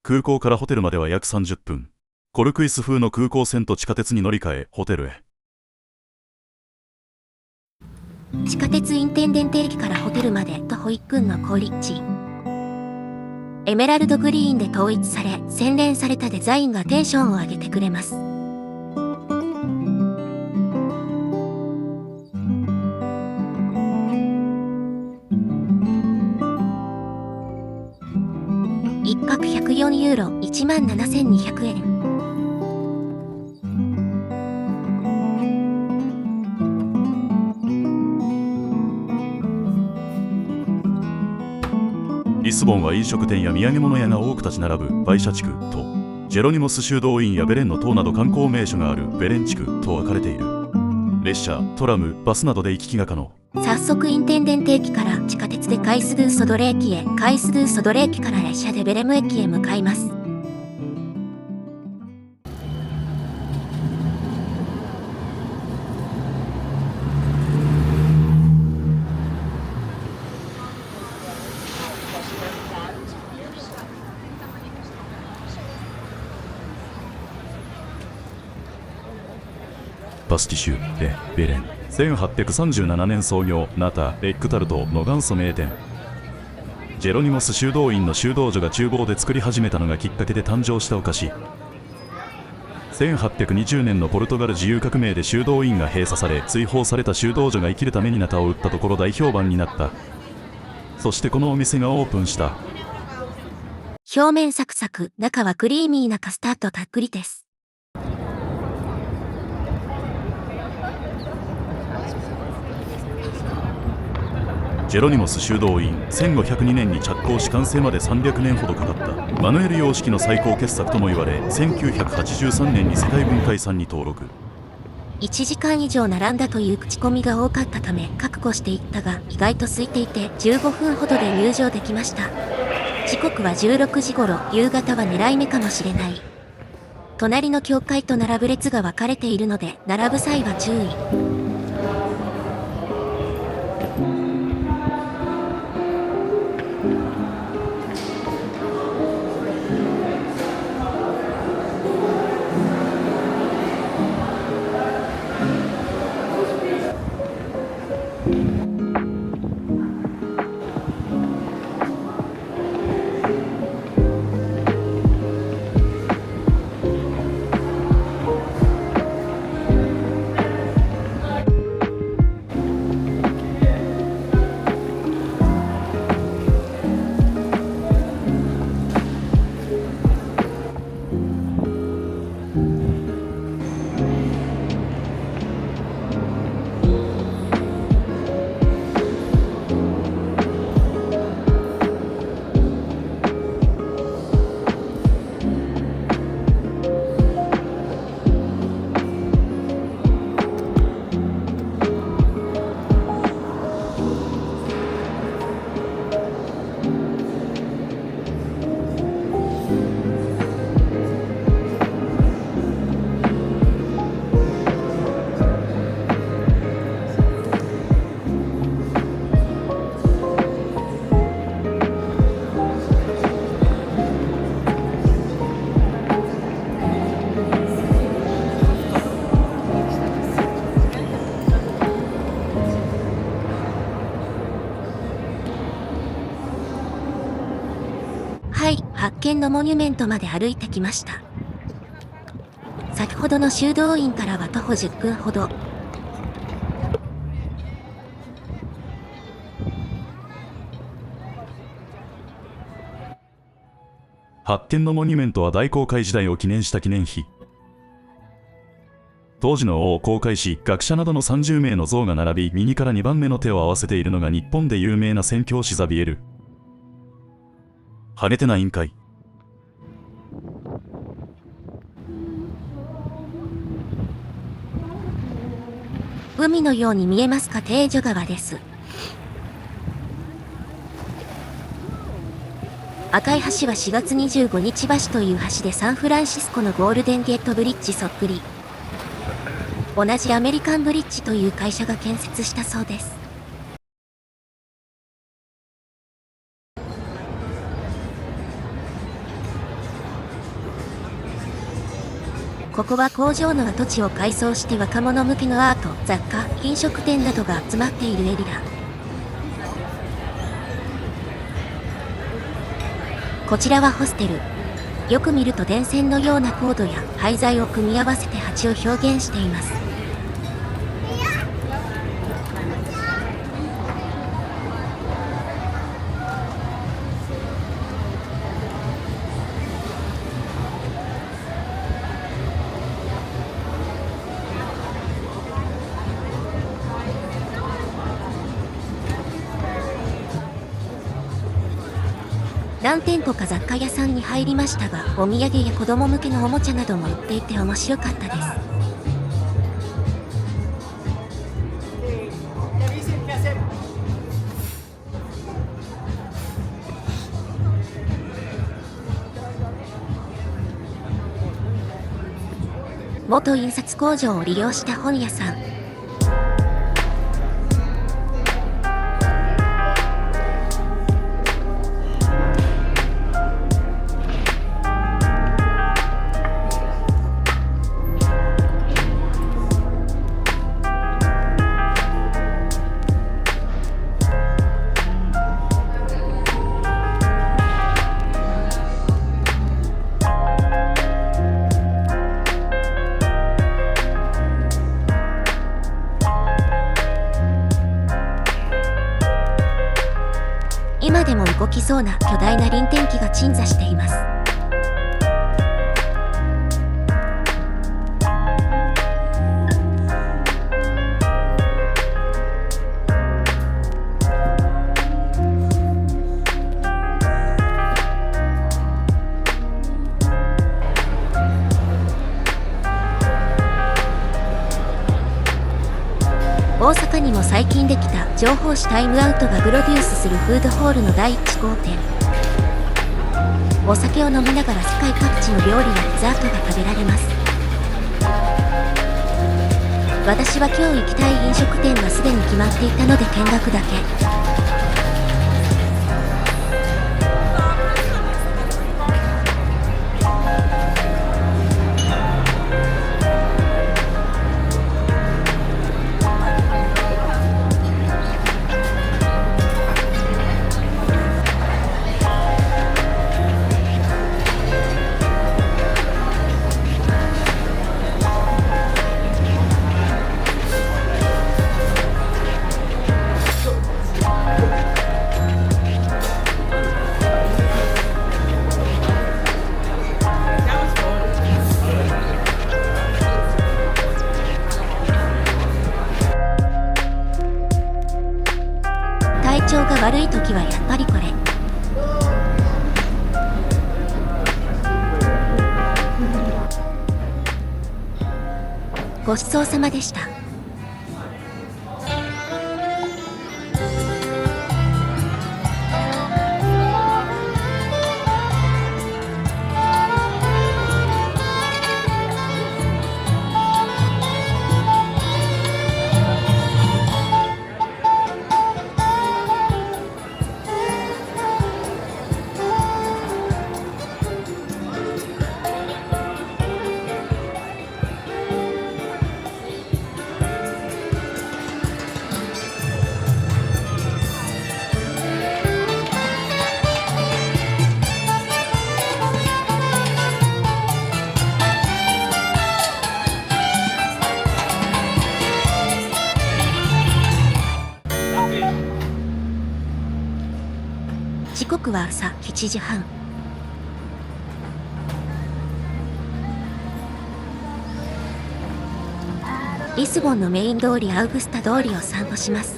空港からホテルまでは約30分。コルクイス風の空港線と地下鉄に乗り換え、ホテルへ。地下鉄インテンデント駅からホテルまで徒歩1分の好立地。エメラルドグリーンで統一され、洗練されたデザインがテンションを上げてくれます。一泊104ユーロ、17,200円。リスボンは飲食店や土産物屋が多く立ち並ぶバイシャ地区と、ジェロニモス修道院やベレンの塔など観光名所があるベレン地区と分かれている。列車、トラム、バスなどで行き来が可能。早速インテンデント駅から地下鉄でカイスドゥソドレ駅へ、カイスドゥソドレ駅から列車でベレム駅へ向かいます。パスティシュ・レ・ベレン。1837年創業、ナタ・エックタルトの元祖名店。ジェロニモス修道院の修道女が厨房で作り始めたのがきっかけで誕生したお菓子。1820年のポルトガル自由革命で修道院が閉鎖され、追放された修道女が生きるためにナタを売ったところ大評判になった。そしてこのお店がオープンした。表面サクサク、中はクリーミーなカスタードたっぷりです。ジェロニモス修道院、1502年に着工し完成まで300年ほどかかった。マヌエル様式の最高傑作とも言われ、1983年に世界文化遺産に登録。1時間以上並んだという口コミが多かったため覚悟していったが、意外と空いていて15分ほどで入場できました。時刻は16時頃、夕方は狙い目かもしれない。隣の教会と並ぶ列が分かれているので、並ぶ際は注意。はい、発見のモニュメントまで歩いてきました。先ほどの修道院からは徒歩10分ほど。発見のモニュメントは大航海時代を記念した記念碑。当時の王を航海士、学者などの30名の像が並び、右から2番目の手を合わせているのが日本で有名な宣教師ザビエル。ハゲてないんかい。海のように見えますか？テージョ川です。赤い橋は4月25日橋という橋で、サンフランシスコのゴールデンゲートブリッジそっくり。同じアメリカンブリッジという会社が建設したそうです。ここは工場の跡地を改装して若者向けのアート、雑貨、飲食店などが集まっているエリア。こちらはホステル。よく見ると電線のようなコードや廃材を組み合わせて蜂を表現しています。何店舗か雑貨屋さんに入りましたが、お土産や子供向けのおもちゃなども売っていて面白かったです。元印刷工場を利用した本屋さん。今でも動きそうな巨大な輪転機が鎮座しています。大阪にも最近できた情報誌タイムアウトがプロデュースするフードホールの第1号店。お酒を飲みながら世界各地の料理やデザートが食べられます。私は今日行きたい飲食店がすでに決まっていたので見学だけ。体調が悪い時はやっぱりこれ。ごちそうさまでした。時刻は朝7時半。リスボンのメイン通りアウグスタ通りを散歩します。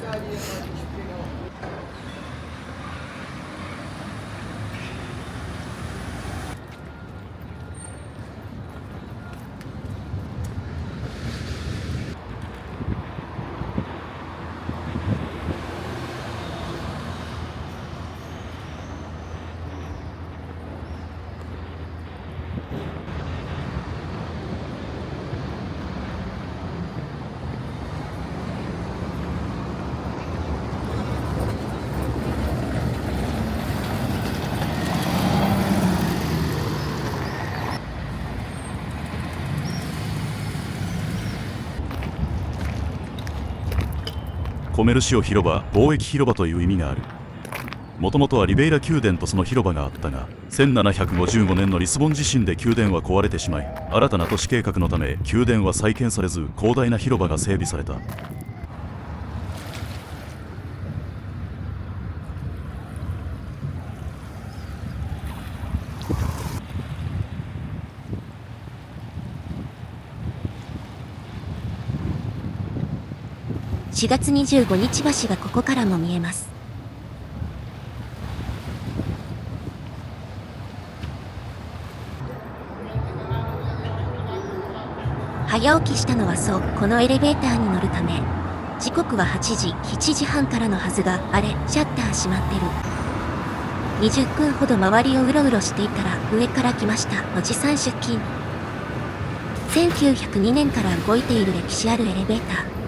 コメルシオ広場、貿易広場という意味がある。もともとはリベイラ宮殿とその広場があったが、1755年のリスボン地震で宮殿は壊れてしまい、新たな都市計画のため宮殿は再建されず、広大な広場が整備された。4月25日橋がここからも見えます。早起きしたのはそう、このエレベーターに乗るため。時刻は8時、7時半からのはずが、あれ、シャッター閉まってる。20分ほど周りをうろうろしていたら、上から来ました、おじさん出勤。1902年から動いている歴史あるエレベーター。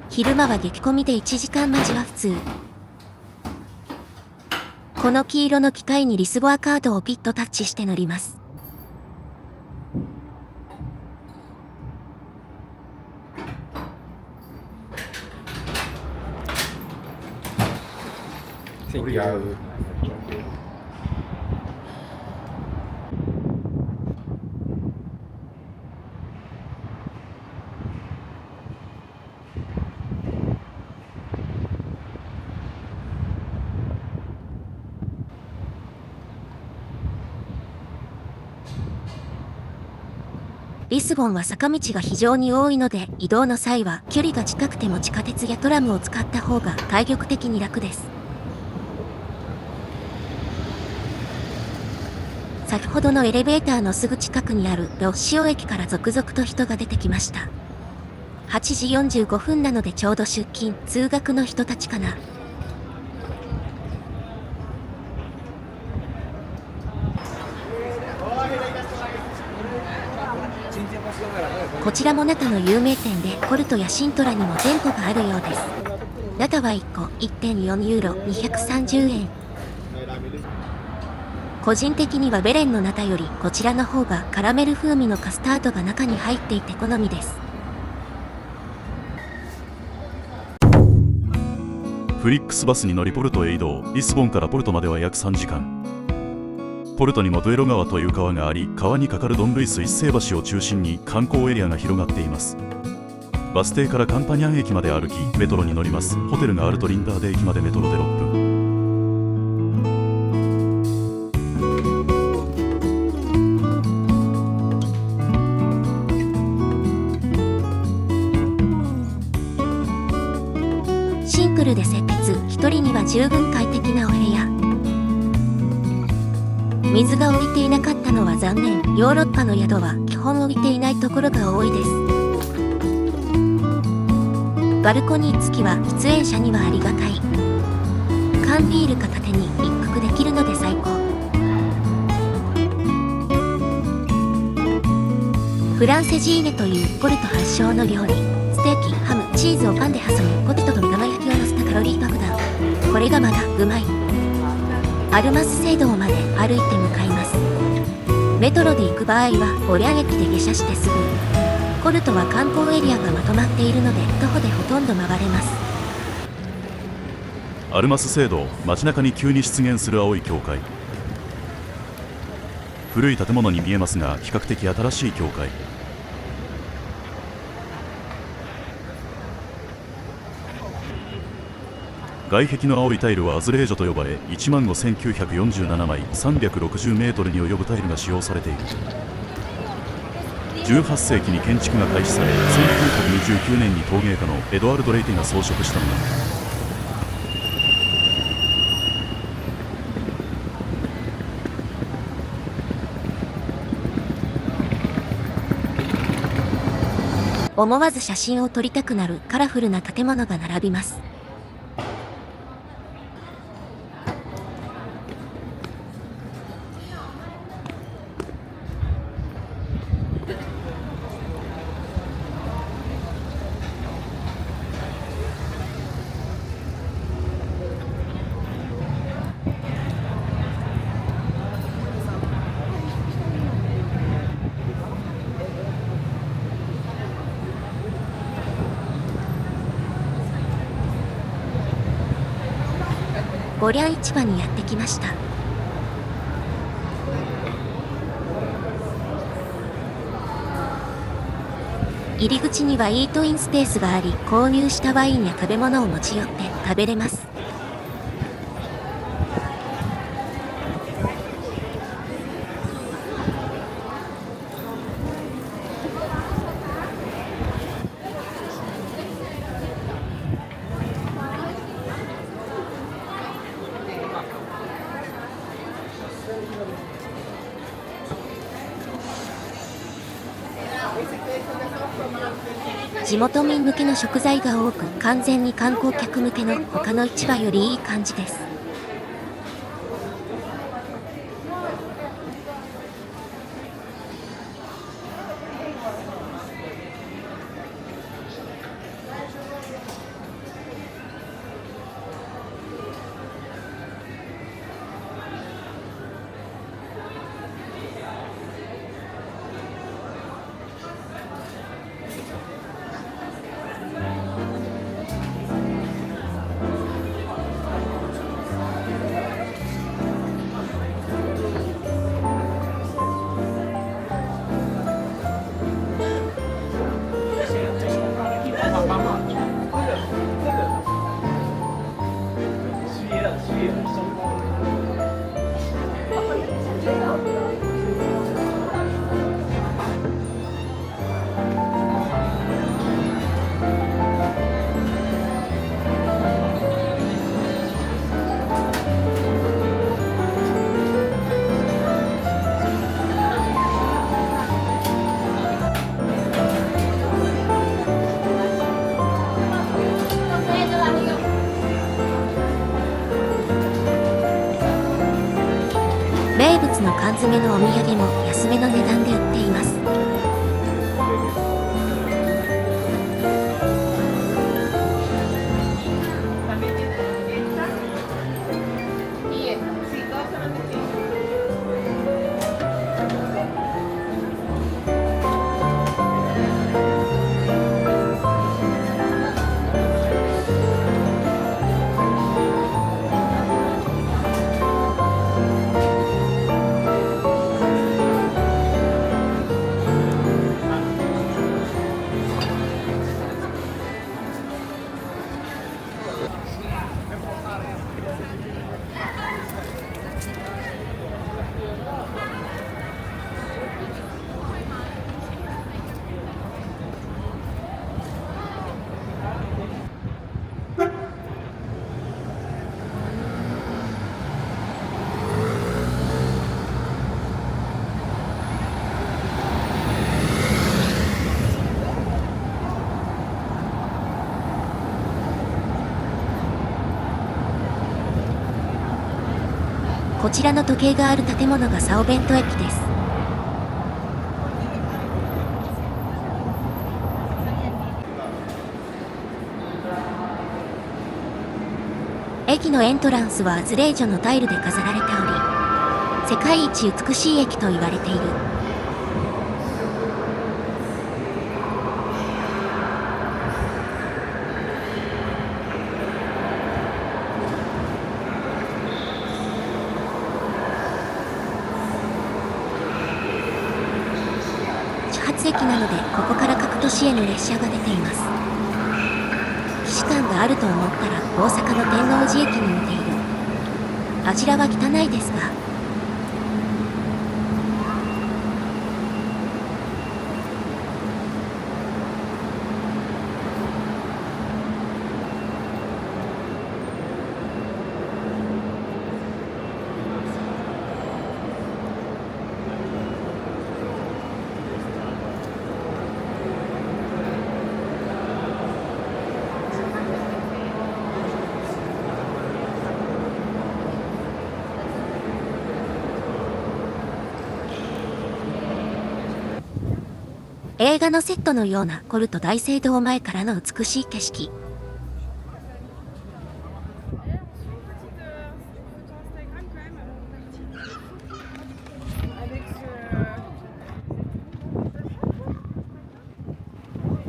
昼間は激混みで1時間待ちは普通。この黄色の機械にリスボアカードをピッとタッチして乗ります。リスボンは坂道が非常に多いので、移動の際は距離が近くても地下鉄やトラムを使った方が体力的に楽です。先ほどのエレベーターのすぐ近くにあるロッシオ駅から続々と人が出てきました。8時45分なのでちょうど出勤・通学の人たちかな。こちらもナタの有名店で、コルトやシントラにも店舗があるようです。ナタは1個 1.4 ユーロ230円。個人的にはベレンのナタよりこちらの方がカラメル風味のカスタードが中に入っていて好みです。フリックスバスに乗りポルトへ移動。リスボンからポルトまでは約3時間。ポルトにもドエロ川という川があり、川に架かるドン・ルイス一世橋を中心に観光エリアが広がっています。バス停からカンパニャン駅まで歩き、メトロに乗ります。ホテルがあるとリンダーデ駅までメトロで6分。シンプルで清潔、一人には十分快適なお部屋。水が置いていなかったのは残念。ヨーロッパの宿は基本置いていないところが多いです。バルコニー付きは出演者にはありがたい。缶ビール片手に一服できるので最高。フランセジーネというポルト発祥の料理。ステーキ、ハム、チーズをパンで挟み、ポテトと目玉焼きを乗せたカロリー爆弾。これがまだうまい。アルマス聖堂まで歩いて向かいます。メトロで行く場合はオリャ駅で下車してすぐ。コルトは観光エリアがまとまっているので徒歩でほとんど回れます。アルマス聖堂、街中に急に出現する青い教会。古い建物に見えますが比較的新しい教会。外壁の青いタイルはアズレージョと呼ばれ、15,947枚360メートルに及ぶタイルが使用されている。18世紀に建築が開始され、1929年に陶芸家のエドワルド・レイテが装飾したもの。思わず写真を撮りたくなるカラフルな建物が並びます。ボリャン市場にやってきました。入り口にはイートインスペースがあり、購入したワインや食べ物を持ち寄って食べれます。地元民向けの食材が多く、完全に観光客向けの他の市場よりいい感じです。名物の缶詰のお土産も安めの値段で売っています。こちらの時計がある建物がサオベント駅です。駅のエントランスはアズレージョのタイルで飾られており、世界一美しい駅と言われている。始発駅なので、ここから各都市への列車が出ています。既視感があると思ったら大阪の天王寺駅に似ている。あちらは汚いですが、映画のセットのようなコルト大聖堂前からの美しい景色。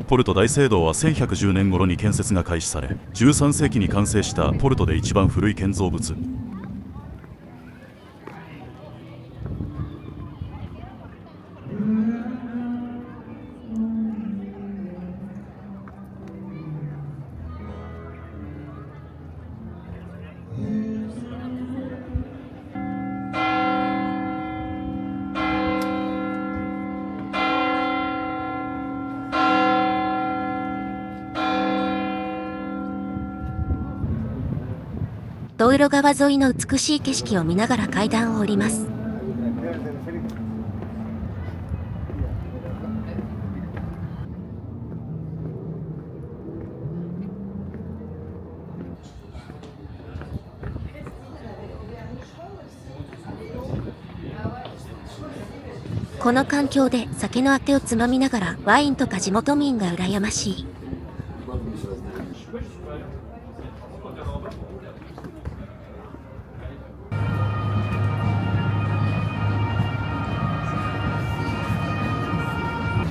ポルト大聖堂は1110年頃に建設が開始され、13世紀に完成したポルトで一番古い建造物。ドウロ川沿いの美しい景色を見ながら階段を降ります。この環境で酒のあてをつまみながらワインとか地元民が羨ましい。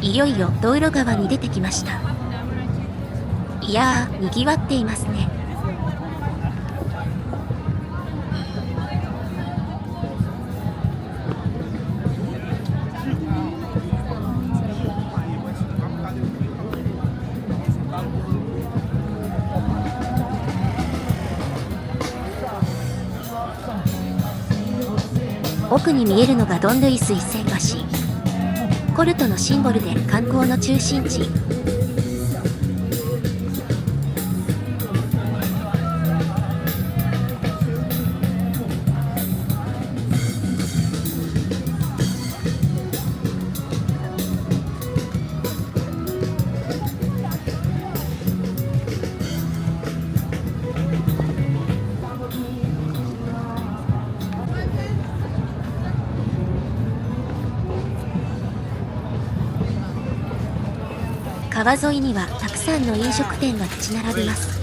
いよいよドウロ川に出てきました。いやー、賑わっていますね。奥に見えるのがドン・ルイス一世橋。コルトのシンボルで観光の中心地。川沿いにはたくさんの飲食店が立ち並びます。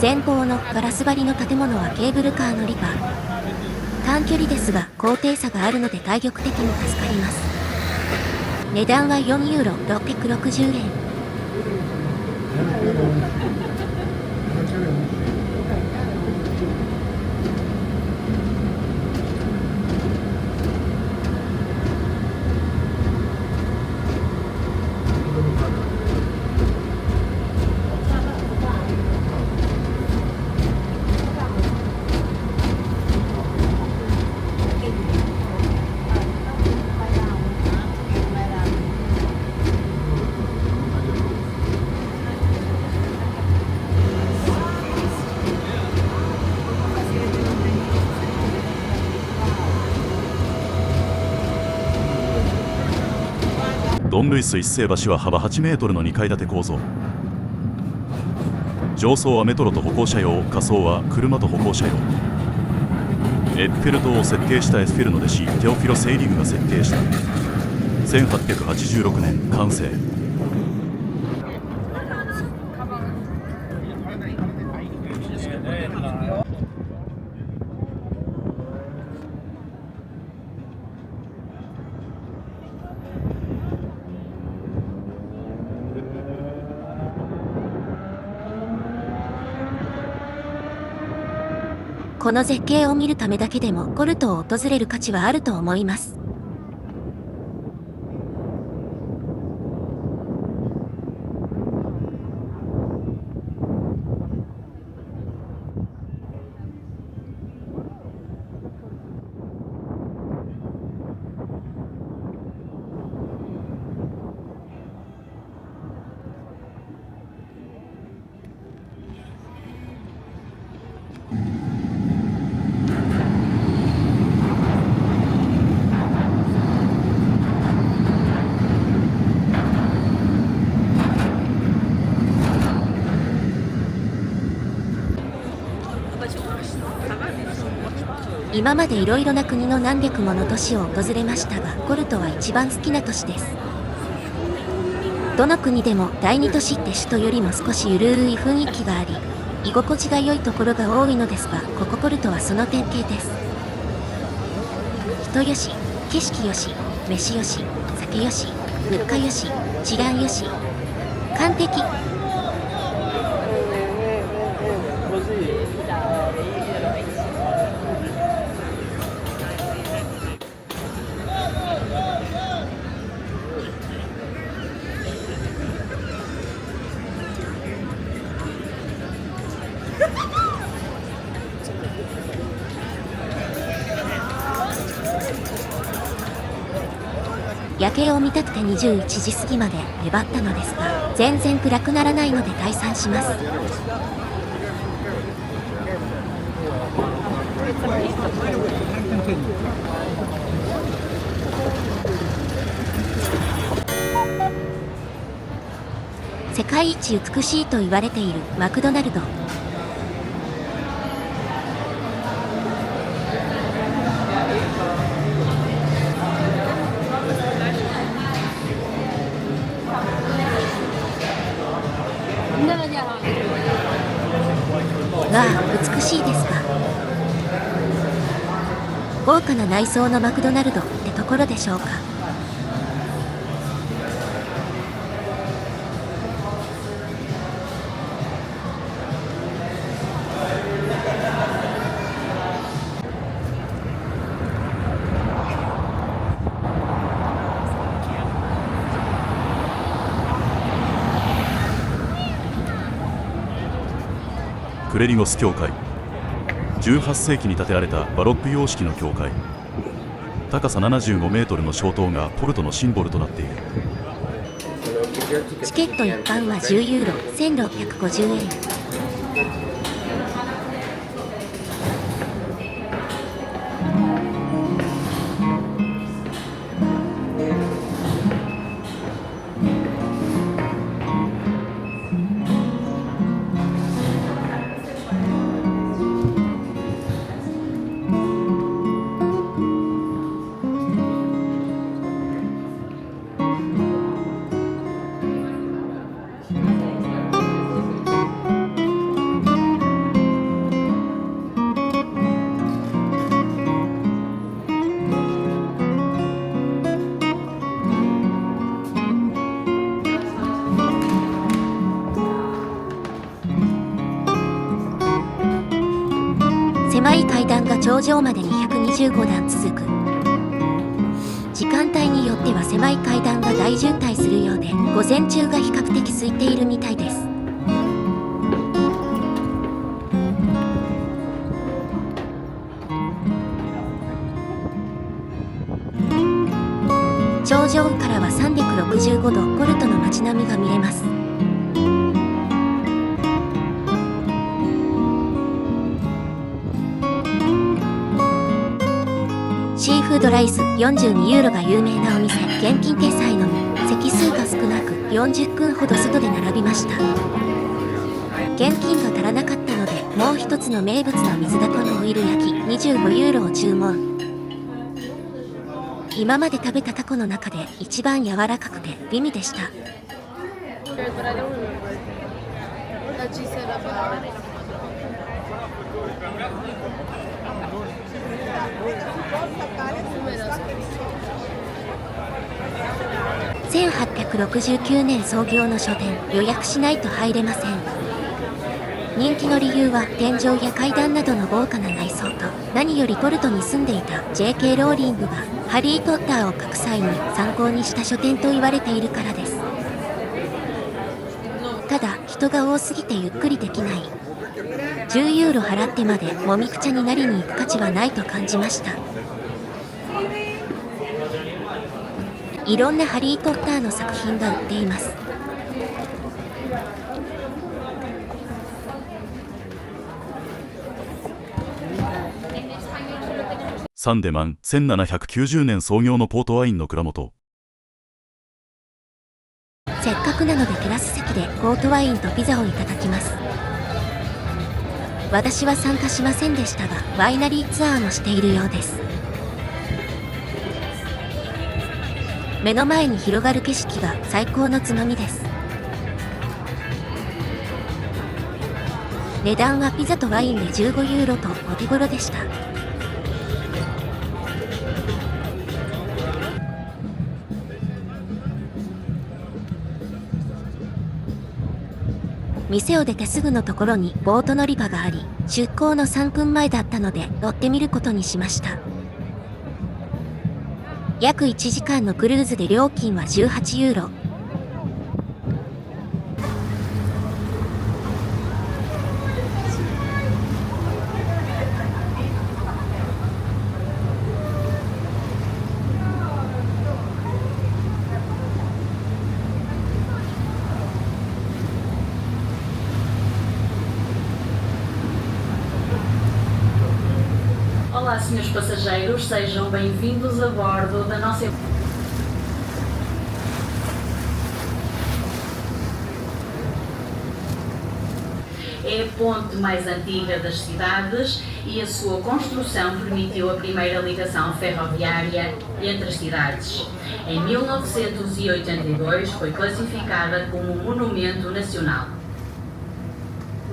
前方のガラス張りの建物はケーブルカー乗り場。短距離ですが高低差があるので体力的に助かります。値段は4ユーロ660円。ドン・ルイス一世橋は幅8メートルの2階建て構造。上層はメトロと歩行者用、下層は車と歩行者用。エッフェル塔を設計したエスフィルの弟子テオフィロ・セイリグが設計した。1886年完成。この絶景を見るためだけでもコルトを訪れる価値はあると思います。今までいろいろな国の何百もの都市を訪れましたが、コルトは一番好きな都市です。どの国でも第二都市って首都よりも少しゆるい雰囲気があり、居心地が良いところが多いのですが、ここポルトはその典型です。人よし、景色よし、飯よし、酒よし、物価よし、治安よし、完璧。夜景を見たくて21時過ぎまで粘ったのですが、全然暗くならないので退散します。世界一美しいと言われているマクドナルド。わあ、美しいですか。豪華な内装のマクドナルドってところでしょうか。クレリゴス教会。18世紀に建てられたバロック様式の教会。高さ75メートルの小塔がポルトのシンボルとなっている。チケット一般は10ユーロ、1650円。狭い階段が頂上まで225段続く。時間帯によっては狭い階段が大渋滞するようで、午前中が比較的空いているみたいです。頂上からは365度ポルトの街並みが見れます。シーフードライス42ユーロが有名なお店。現金決済のみ。席数が少なく40分ほど外で並びました。現金が足らなかったので、もう一つの名物の水だこのオイル焼き25ユーロを注文。今まで食べたタコの中で一番柔らかくて美味でした。1869年創業の書店。予約しないと入れません。人気の理由は天井や階段などの豪華な内装と、何よりポルトに住んでいた J.K. ローリングがハリー・ポッターを描く際に参考にした書店と言われているからです。ただ人が多すぎてゆっくりできない。10ユーロ払ってまでもみくちゃになりに行く価値はないと感じました。いろんなハリー・ポッターの作品が売っています。サンデマン。1790年創業のポートワインの蔵元。せっかくなのでテラス席でポートワインとピザをいただきます。私は参加しませんでしたが、ワイナリーツアーもしているようです。目の前に広がる景色が最高のつまみです。値段はピザとワインで15ユーロとお手頃でした。店を出てすぐのところにボート乗り場があり、出港の3分前だったので乗ってみることにしました。約1時間のクルーズで料金は18ユーロ。Olá, senhores passageiros, sejam bem-vindos a bordo da nossa. É a ponte mais antiga das cidades e a sua construção permitiu a primeira ligação ferroviária entre as cidades. Em 1982 foi classificada como Monumento Nacional.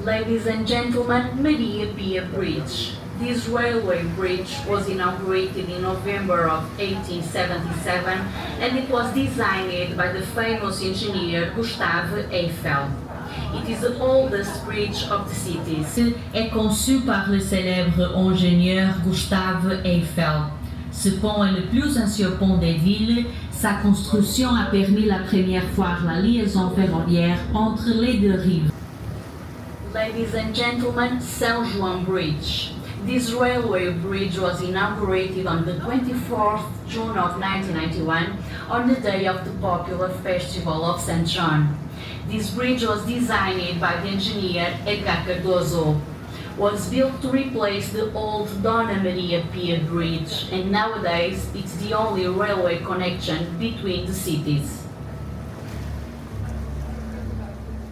Ladies and gentlemen, Maria Pia Bridge. This railway bridge was inaugurated in November of 1877 and it was designed by the famous engineer Gustave Eiffel. It is the oldest bridge of the city. Est conçu par le célèbre ingénieur Gustave Eiffel. Ce pont est le plus ancien pont des villes. Sa construction a permis la première fois la liaison ferroviaire entre les deux rives. Ladies and gentlemen, São João Bridge. This railway bridge was inaugurated on the 24th June of 1991 on the day of the popular festival of St. John. This bridge was designed by the engineer Edgar Cardoso. Was built to replace the old Dona Maria Pia Bridge and nowadays it's the only railway connection between the cities.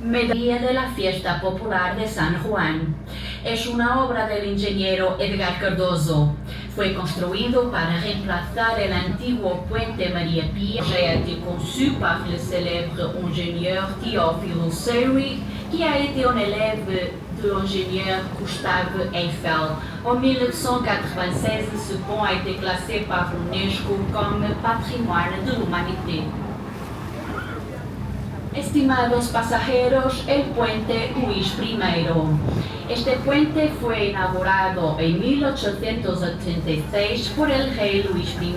Medalla de la Fiesta Popular de San Juan. Es una obra del ingeniero Edgar Cardoso. Fue construido para reemplazar el antiguo puente María Pia. A été conçu par le célèbre ingénieur Théophile Seyrig, qui a été un élève de l'ingénieur Gustave Eiffel. En 1996, ce pont a été classé par l'UNESCO comme patrimoine de l'humanité. Estimados pasajeros, el puente Luis I. Este puente fue inaugurado en 1886 por el rey Luis I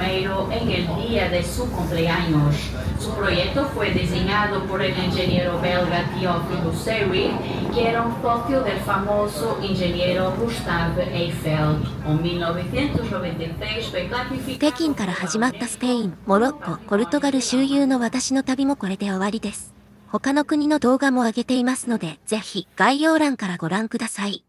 en el día de su cumpleaños. Su proyecto fue diseñado por el ingeniero belga Théophile Seyrig, que era un socio del famoso ingeniero Gustave Eiffel. En 1996 fue clasificado. 北京から始まったスペイン、モロッコ、ポルトガル周遊の私の旅もこれで終わりです。他の国の動画も上げていますので、ぜひ概要欄からご覧ください。